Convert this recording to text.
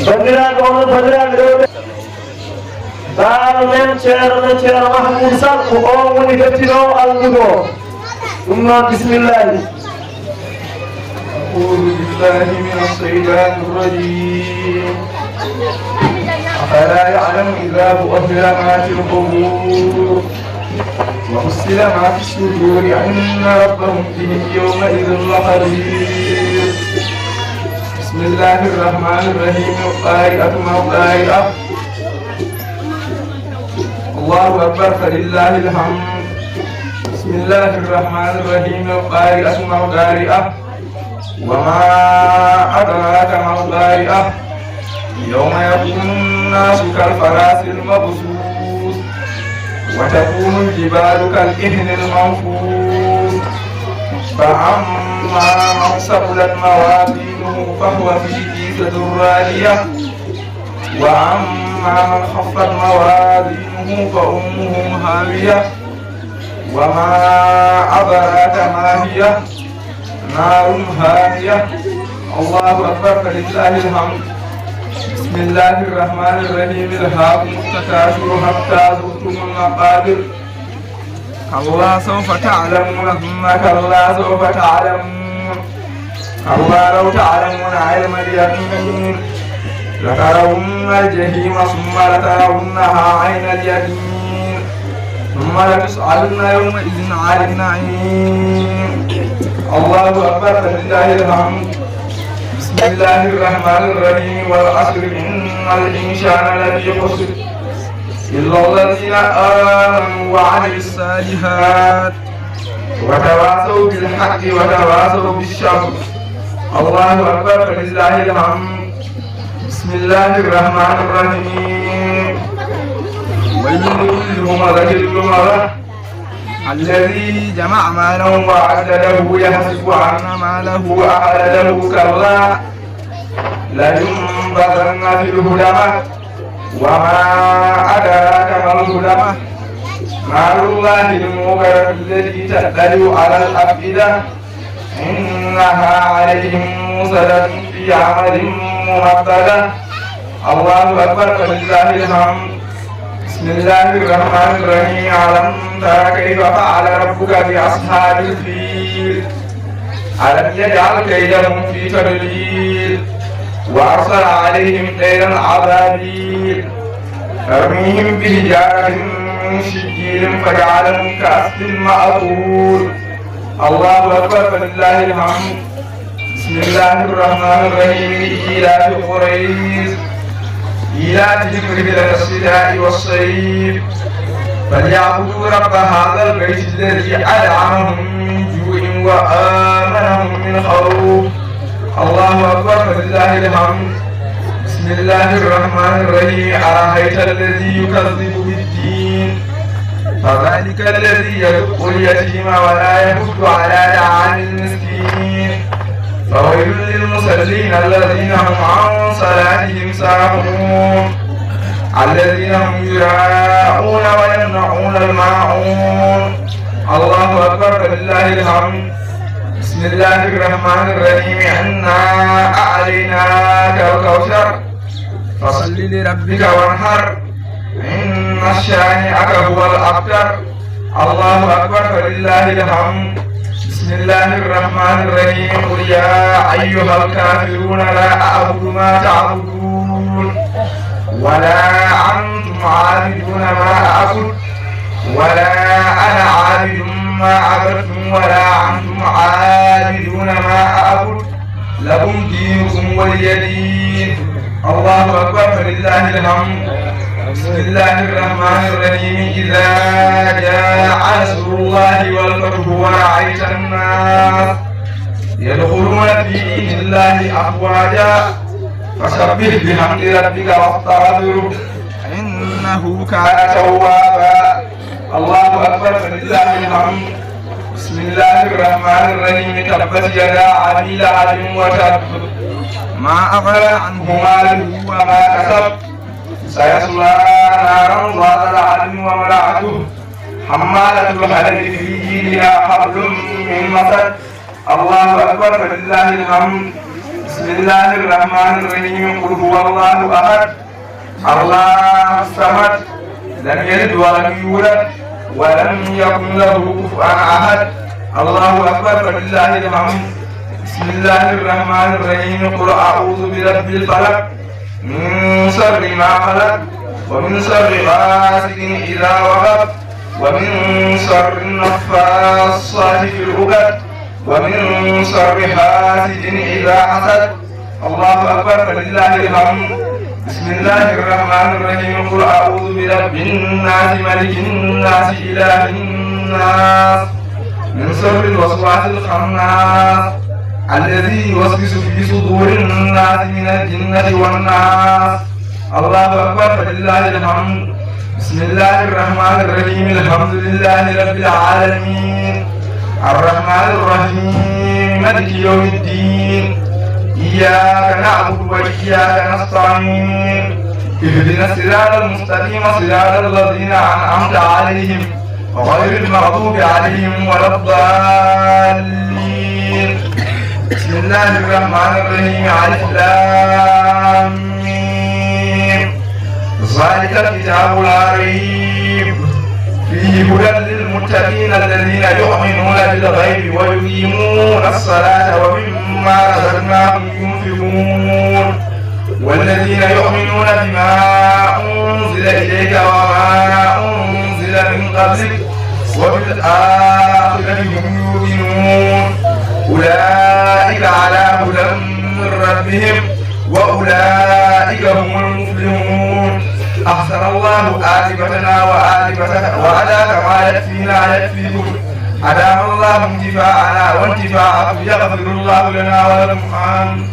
bandiraɓe onon bandiraɓe rewɓe baalo men ceerno Mahmoud Sall ko on woni hettinowo allude o ɗum noon bisimillahi. أعوذ بالله من الشيطان الرجيم أفلا يعلم إذا بؤثر ما في القبور وحصل ما في الصدور إن ربهم بهم يومئذ لخبير. بسم الله الرحمن الرحيم. القارئة ما القارئة. الله أكبر فلله الحمد. بسم الله الرحمن الرحيم. القارئة ما القارئة. وما أدراك ما القارئة. يوم يكون الناس كالفراش المبثوث وتكون الجبال كالإهن المنفوش فأما من ثقلت موازينه فهو في عيشة راضية وأما من خفت موازينه فأمه هاوية وما أدراك ما هي نار هامية. الله أكبر فلله الحمد. بسم الله الرحمن الرحيم. الهاكم التكاثر حتى زرتم المقابر كلا سوف تعلمون ثم كلا سوف تعلمون كلا لو تعلمون علم اليقين لترون الجحيم ثم لترونها عين اليقين ثم لتسألن يومئذ عن النعيم. الله أكبر فلله الحمد. بسم الله الرحمن الرحيم. والعصر إن الإنسان لفي خسر إلا الذين آمنوا وعملوا الصالحات وتواصوا بالحق وتواصوا بالصبر. الله أكبر فلله الحمد. بسم الله الرحمن الرحيم. ويل لكل همزة لمزة الذي جمع ماله وعدده يحسب أن ماله أخلده كلا لينبذن في الهدمة وما أدراك ما الهدمة نار الله الموقدة التي تطلع على الأفئدة إنها عليهم موصدة في عمل ممددة. الله أكبر فلله الحمد. بسم الله الرحمن الرحيم. ألم تر كيف فعل ربك بأصحاب الفيل ألم يجعل كيدهم في تضليل وأرسل عليهم طيرا أبابيل ترميهم بحجارة من سجيل فجعلهم كعصف مأكول. الله أكبر فلله الحمد. بسم الله الرحمن الرحيم. إيلاف قريش إيلافهم رحلة الشتاء والصيف فليعبدوا رب هذا البيت الذي أطعمهم من جوع وآمنهم من خوف. الله أكبر فلله الحمد. بسم الله الرحمن الرحيم. أرأيت الذي يكذب بالدين فذلك الذي يدق اليتيم ولا يحض على طعام المسكين فويل للمصلين الذين هم عن صلاتهم ساهون الذين هم يراءون ويمنعون الماعون. الله أكبر فلله الحمد. بسم الله الرحمن الرحيم. إنا أعطيناك الكوثر فصل لربك وانحر إن شانئك هو الأبتر. الله أكبر فلله الحمد. بسم الله الرحمن الرحيم. قل يا أيها الكافرون لا أعبد ما تعبدون ولا أنتم عابدون ما أعبد ولا أنا عابد ما عبدتم ولا أنتم عابدون ما أعبد لكم دينكم ولي دين. الله أكبر فلله الحمد. بسم الله الرحمن الرحيم. إذا جاء نصر الله والفتح ورأيت الناس يدخلون في دين الله أفواجا فسبح بحمد ربك واستغفره إنه كان توابا. الله أكبر فلله الحمد. بسم الله الرحمن الرحيم. تبت يدا أبي لهب وتب ما أغنى عنه ماله وما كسب سيصلى نارا ذات لهب وامرأته حمالة الحطب في جيدها حبل من مسد. الله أكبر فلله الحمد. بسم الله الرحمن الرحيم قل هو الله أحد الله الصمد لم يلد ولم يولد ولم يكن له كفوا أحد الله أكبر فلله الحمد بسم الله الرحمن الرحيم قل أعوذ برب الفلق من شر ما خلق ومن شر غاسق إذا وقب ومن شر النفاثات في العقد ومن شر حاسد إذا حسد الله أكبر فلله الحمد بسم الله الرحمن الرحيم قل أعوذ برب الناس ملك الناس إله الناس من شر الوسواس الخناس الذي يوسوس في صدور الناس من الجنة والناس الله أكبر فلله الحمد بسم الله الرحمن الرحيم الحمد لله رب العالمين الرحمن الرحيم مالك يوم الدين إياك نعبد وإياك نستعين اهدنا الصراط المستقيم صراط الذين أنعمت عليهم غير المغضوب عليهم ولا الضالين بسم الله الرحمن الرحيم ألف لام ميم ذلك الكتاب لا ريب فيه هدى للمتقين الذين يؤمنون بالغيب ويقيمون الصلاة ومما رزقناهم ينفقون والذين يؤمنون بما أنزل إليك وما أنزل من قبلك وبالآخرة هم يؤمنون أولئك على هدى من ربهم وأولئك هم المفلحون أحسن الله آلبتنا وأداك ما يكفينا يكفيكم أدام الله انتفاعنا وانتفاعكم يغفر الله لنا ولكم آمين.